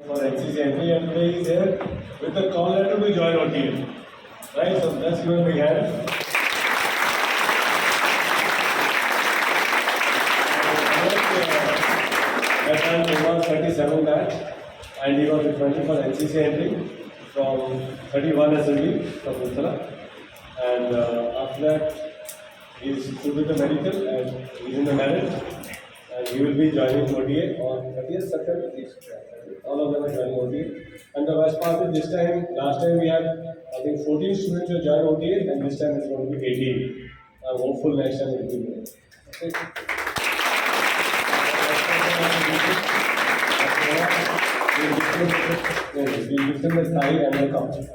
For NCC entry, and today he's here with a call letter to join OTA. Right, so let's give him a big hand. That time he was 37 batch and he was requested for NCC entry from 31 SSB from Uttara. And after that, he's through with the medical and he's in the merit. And he will be joining OTA on 30th September. All of them are joining OTA. And the best part is this time, last time we had, I think, 14 students who joined OTA, and this time it's going to be 18. I'm hopeful next time it will be more. Okay. We'll give them the style and the culture.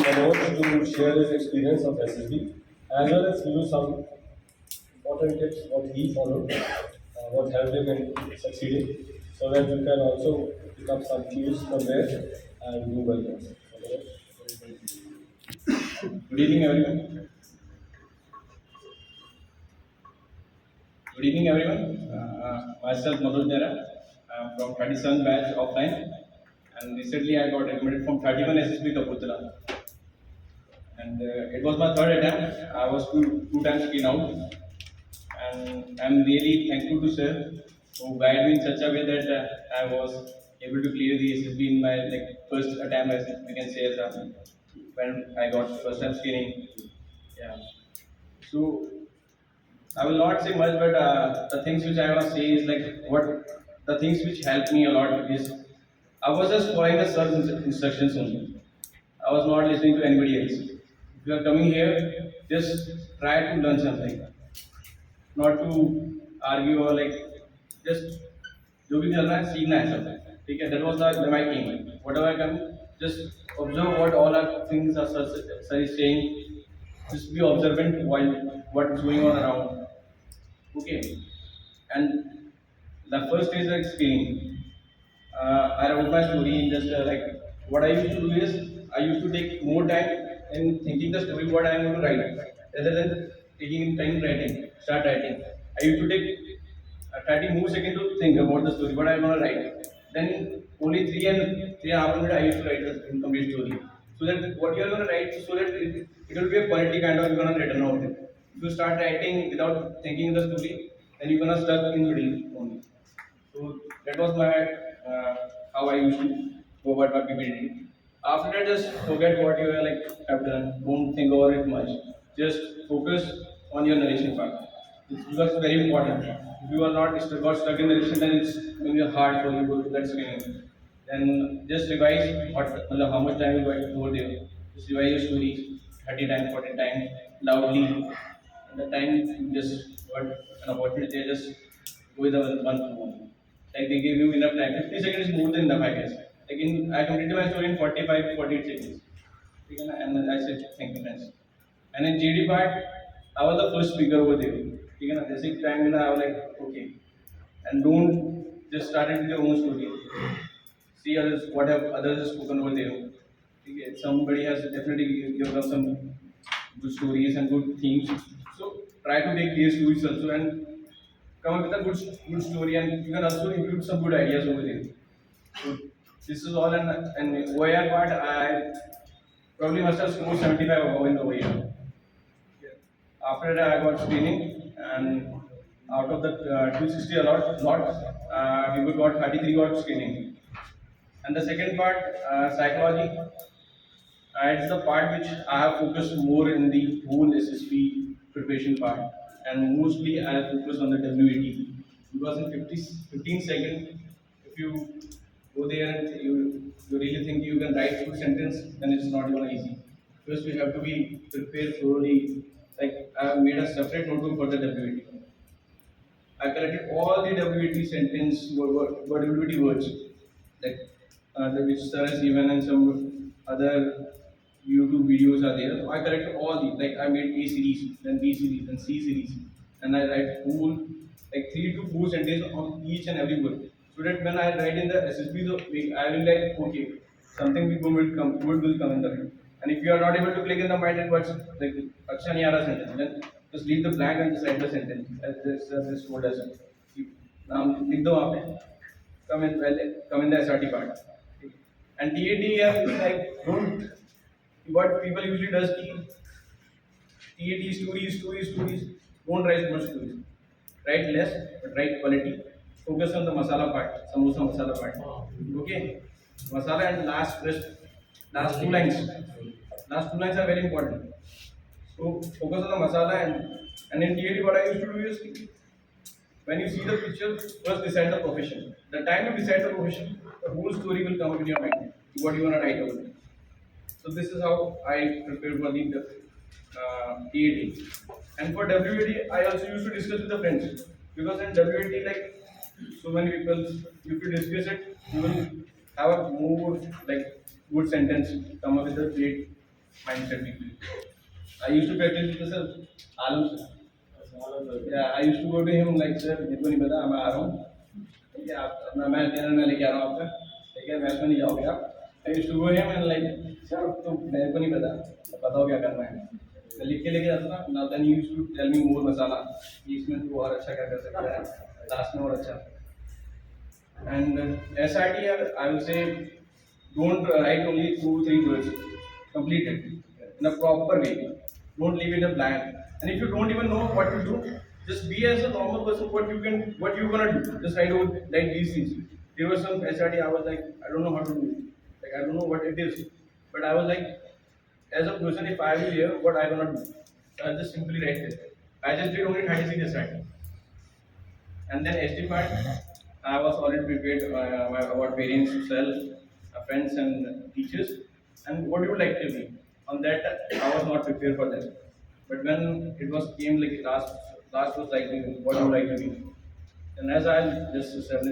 Manoj to share his experience of SSB as well as give you some important tips what he followed, what helped him in succeeding, so that you can also pick up some cues from there and do well. Good evening, everyone. Good evening, everyone. Myself, Manoj Nehra. I'm from 37 batch offline, and recently I got admitted from 31 SSB Kapurthala. And it was my third attempt. I was two times screened out, and I'm really thankful to sir who guided me in such a way that I was able to clear the SSB in my first attempt, as we can say, as when I got first time screening. Yeah. So I will not say much, but the things which I want to say is what the things which helped me a lot is I was just following the sir's instructions only. I was not listening to anybody else. If you are coming here, just try to learn something, not to argue or just जो भी करना है सीखना है सब ठीक है. That was my aim. Whatever I can, just observe what all our things are sir is saying. Just be observant while what is going on around. Okay, and the first is explaining. I wrote my story in just what I used to do is I used to take more time in thinking the story what I am going to write rather than taking time writing. Start writing. I used to take 30 more seconds to think about the story what I am going to write. Then only 3.5 minutes I used to write the incomplete story. So that what you are going to write, so that it will be a quality kind of you're going to written out it. If you start writing without thinking the story, then you're going to stuck in the middle only. So that was my how I used to go about my PPT. After that, just forget what you have done. Don't think over it much. Just focus on your narration part. It's because it's very important. If you are not got stuck in narration, then it's going to be hard for you to go to that screening. Then just revise how much time you got over there. Just revise your story 30 times, 40 times loudly. And the time you just got an opportunity, just go with the one to one. Like they give you enough time. 50 seconds is more than enough, I guess. I completed my story in 45 48 seconds. And then I said, thank you, friends. And in GD part, I was the first speaker over there. Basic time, I was okay. And don't just start it with your own story. See others, what have others spoken over there. Okay. Somebody has definitely given us some good stories and good themes. So try to take these stories also and come up with a good story, and you can also include some good ideas over there. So this is all, and OIR part I probably must have scored 75 above in the OIR. After that I got screening, and out of the 260 people got 33 got screening. And the second part, psychology, it's the part which I have focused more in the whole SSB preparation part, and mostly I have focused on the WAT because in 15 seconds, if you go there and you really think you can write full sentence, then it's not even easy. First, you have to be prepared thoroughly. I have made a separate notebook for the WAT. I collected all the WAT sentence, WAT words, which sir has given, and some other YouTube videos are there. So I collected all these. I made A series, then B series, then C series, and I write whole 3 to 4 sentences on each and every word. So so that when I write in the SSB, I will like okay, something good will come in the mind. And if you are not able to click in the mind and what's like acha nahi aa raha sentence, then just leave the blank and just write the sentence as this word as नाम लिख दो वहाँ पे, come in the SRT part. And TAT here is like don't, what people usually does ki TAT stories, don't write much stories. Write less, but write quality. Focus on the masala part, samosa masala part. Okay, masala and last two lines. Last two lines are very important. So focus on the masala and in TAT what I used to do is when you see the picture, first decide the profession. The time you decide the profession, the whole story will come up in your mind. What you want to write about it. So this is how I prepare for the TAT. And for WAT, I also used to discuss with the friends because in WAT, like so many people, if you discuss it, you will have a more like good sentence, come up with a great mindset people. I used to practice with the Alam sir. Yeah, I used to go to him like sir, मेरे को नहीं पता, मैं आ रहा हूँ. ठीक है, आप अपना मैथ देना मैं लेके आ रहा हूँ आपका. ठीक है, मैथ में नहीं जाओगे आप. I used to go him and like sir, तो मेरे को नहीं पता, बताओ क्या करना है. मैं लिख के लेके जाता था. Now then he used to tell me more masala. इसमें तो और अच्छा क्या कर सकता है, लास्ट में और अच्छा. And SRT, I will say, don't write only 2-3 words. Complete it in a proper way. Don't leave it a blank. And if you don't even know what to do, just be as a normal person. What you gonna do? Just write these things. There was some SRT. I was like, I don't know how to do it. Like I don't know what it is. But I was like, as a person, if I will hear what I gonna do, so I just simply write it. I just did only 36 SRT. And then SD part, I was already prepared about parents, self, friends, and teachers. And what you would like to be. On that, I was not prepared for that. But when it was came like last was like what you would like to be. And as I just said, as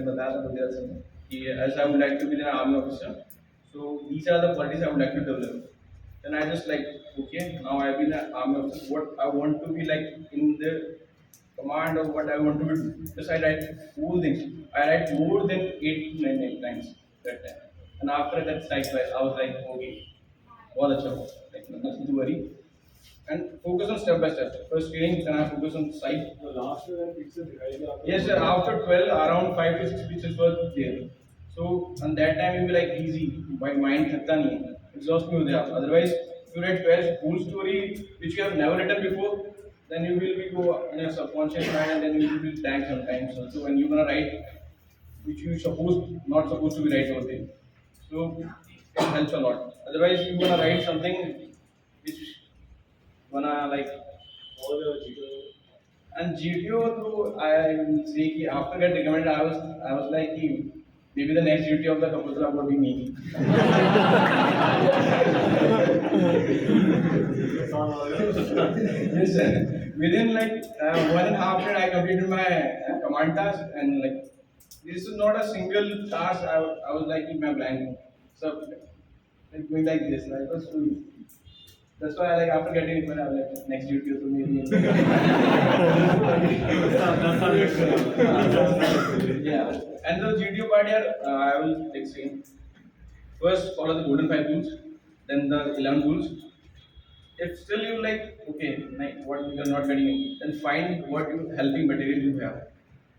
I would like to be an army officer. So these are the qualities I would like to develop. Then I just like okay, now I've been an army officer. What I want to be like in the command of what I want to do. Just I write whole things. I write more than 8 to 9 times that time. And after that cycle, I was like, okay, all अच्छा हो, like nothing to worry. And focus on step by step. First screening, then I focus on site. The last picture Yes, sir. After 12, around 5 to 6 pictures were there. So on that time, it will be like easy. My mind thakta nahi. Exhaust me ho gaya. Otherwise, if you write 12 whole story which you have never written before, then you will be go in a subconscious mind and then you will be blank sometimes. So when you're gonna write, which you not supposed to be write over there. So it helps a lot. Otherwise, you're gonna write something which gonna like all the GTO. and GTO. So I will say कि after get recommended, I was like कि maybe the next GTO of the composer would be me. Yes, sir. Within like 1.5 year, I completed my command task and like this is not a single task. I was like in my blank. So like going like this, like was cool. That's why I like after getting it, when I was like next duty to maybe. Yeah, and the GTO part here, I will explain. First, follow the golden 5 rules, then the 11 rules. If still you like, okay, like what you are not getting it, then find what you helping material you have.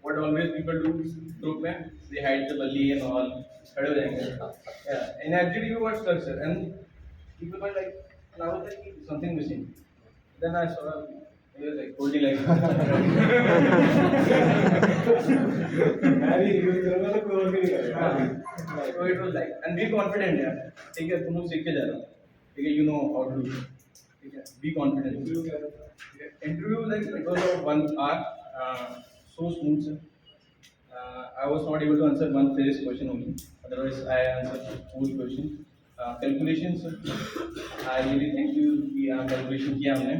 What always people do is group में they hide the bully and all. खड़े हो जाएंगे. Yeah, in FGD you got structure and people were like, and I was like something missing. Then I saw he was like holding like. Harry, you remember the code भी नहीं करेगा. So it was like, and be confident यार. ठीक है, तुम लोग सीख के जा रहे हो. ठीक है, you know how to do. ठीक है, be confident. Interview like it was of 1 hour, so smooth sir. I was not able to answer one phrase question only. Otherwise, I answered full question. Calculations, I really thank you. Calculation किया हमने.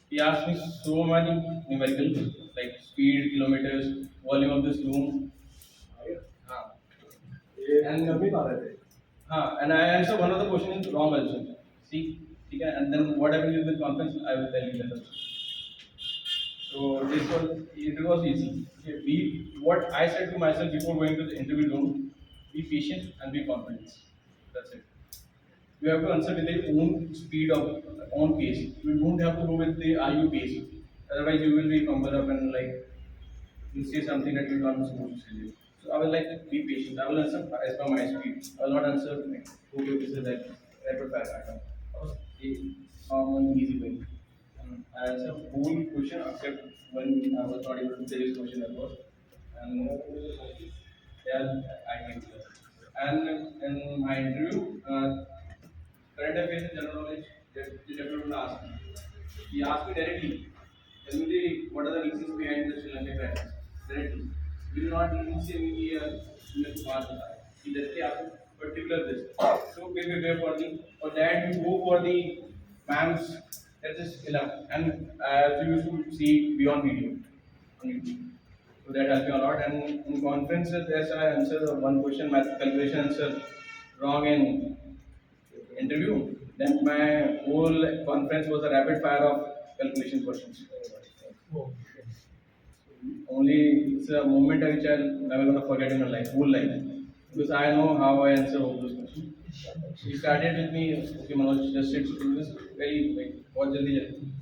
He asked me so many numerical like speed, kilometers, volume of this room. हाँ. And कभी पा रहे थे. And I answer one of the questions wrong also. See, ठीक है, and then what I will do with confidence, I will tell you later. So it was easy. Okay, what I said to myself before going to the interview room, be patient and be confident. That's it. You have to answer with your own speed of own pace. You don't have to go with the IU pace. Otherwise, you will be fumbled up and like you say something that you're not supposed to say. So I will like be patient. I will answer as per my speed. I will not answer like okay, this is that rapid fire pattern. I was one easy way. I answered whole question except when I was not able to say this question that was. And yeah, I can. And in my interview, current affairs and general knowledge, the deputy asked me. He asked me directly, tell me what are the reasons behind the Sri Lanka crisis? Directly. You will not even say me in the past. He directly asked me particular this. So be prepared for the for that you go for the ma'ams that is enough. And as you used to see beyond video on YouTube. So that helped me a lot. And in conferences, yes, I answered one question, math calculation answer wrong in interview. Then my whole conference was a rapid fire of calculation questions. Only it's a moment which I'll never gonna forget in my life, whole life. Because I know how I answer all those questions. She started with me, okay Manoj, just sit, this very like बहुत जल्दी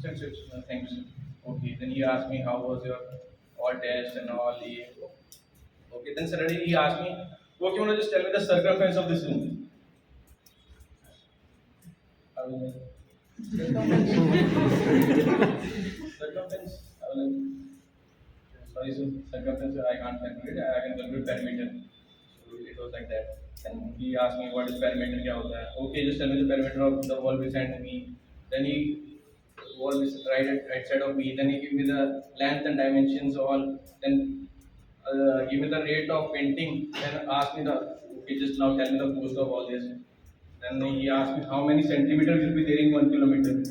sit, thank you sir. Okay, then he asked me how was your all test and all. Okay, then suddenly he asked me, okay Manoj, just tell me the circumference of this room. I was like, circumference. I was like, sorry, sir, circumference I can't calculate. I can calculate perimeter. So it was like that. And he asked me what is perimeter, क्या होता है? Okay, just tell me the perimeter of the wall beside me. Then he wall is right side of me. Then he gave me the length and dimensions all. Then give me the rate of painting. Then ask me the okay, just now tell me the cost of all this. Then he asked me how many centimeters will be there in 1 kilometer.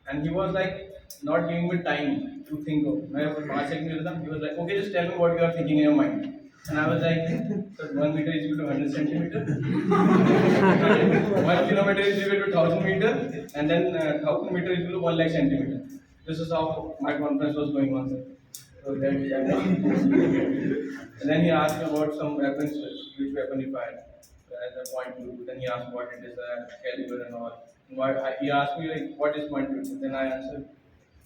And he was like not giving me time to think of. I was 5 seconds. He was like, okay, just tell me what you are thinking in your mind. And I was like, so 1 meter is equal to 100 centimeter. 1 kilometer is equal to 1000 meter. And then 1000 meter is equal to 1 lakh centimeter. This is how my conference was going on. Sir. So that, and then he asked me about some weapons, which weapon he fired. As a point two. Then he asked what it is, caliber and all. He asked me like what is point two. Then I answered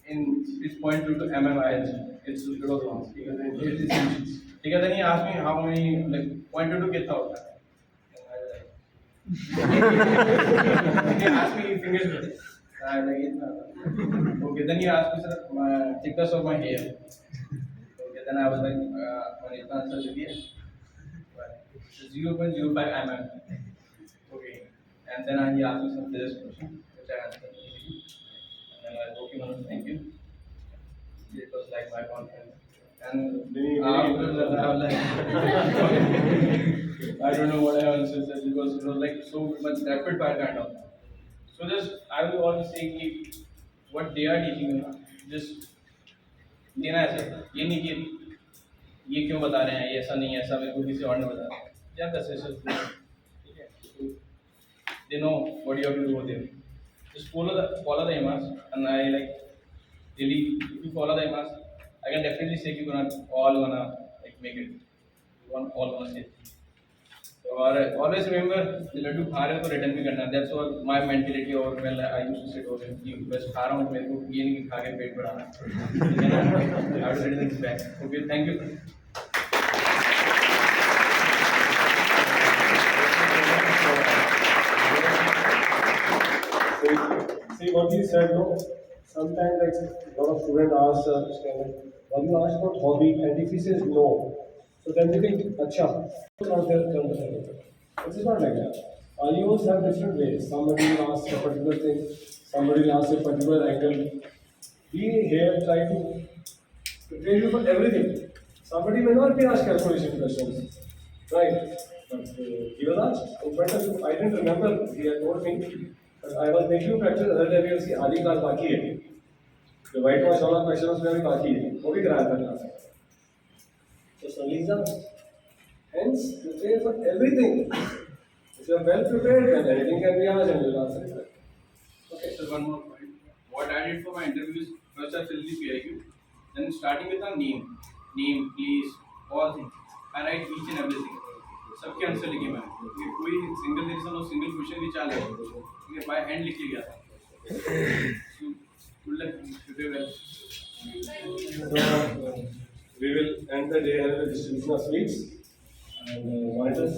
in it's point two to MMILG. It's it was wrong. Because it is inches. Because then he asked me how many like point two to कितना होता है. He asked me fingers. I was like इतना. Okay. Then he asked me sir thickness of my hair. Okay. Then I was like मैंने इतना answer दे दिया. 0.05 mm. Okay. And then he asked me some physics question, which I answered easily. And then I was okay, Manoj, thank you. It was like my confidence. And after that, I was like, I don't know what I answered because it was like so much rapid fire kind of. So just I will always say कि what they are teaching you, just लेना है sir. ये नहीं कि ये क्यों बता रहे हैं, ये ऐसा नहीं है, ऐसा मेरे को किसी और ने बता रहा है. Yeah, the sessions. Okay. So they know what you have to do with them. Just follow the AMAS, and I like really if you follow the AMAS, I can definitely say you're gonna like make it. You want all gonna say. So always remember the laddu खा रहे हो तो return भी करना. That's what my mentality or when I used to say over there. कि बस खा रहा हूँ मेरे को ये नहीं कि खा के पेट बढ़ाना. I have to return this back. Okay, thank you. See what he said, no? Sometimes like a lot of students ask why you ask about hobby, and if he says no, so then they think, acha, not there, this is not like that. IOs have different ways. Somebody will ask a particular thing, somebody will ask a particular angle. We here try to prepare you for everything. Somebody may not be asked calculation questions, right? But he was asked in front of you. I didn't remember. He had told me. But I was making you practice other day we see आधी class बाकी है. जो white wash वाला question उसमें भी बाकी है, वो भी कराया था class. So Salisa, hence prepare for everything. If you are well prepared, then anything can be asked and you will answer it. Okay, so one more point. What I did for my interviews, first I filled the PIQ. Then starting with our name, place, all things. I write each and everything. सबके answer लिखे मैंने, ये कोई single देर से single question भी चाल है, ये बाय हैंड लिख के गया था. So good luck, prepare well. So we will end the day with distribution of sweets and monitors.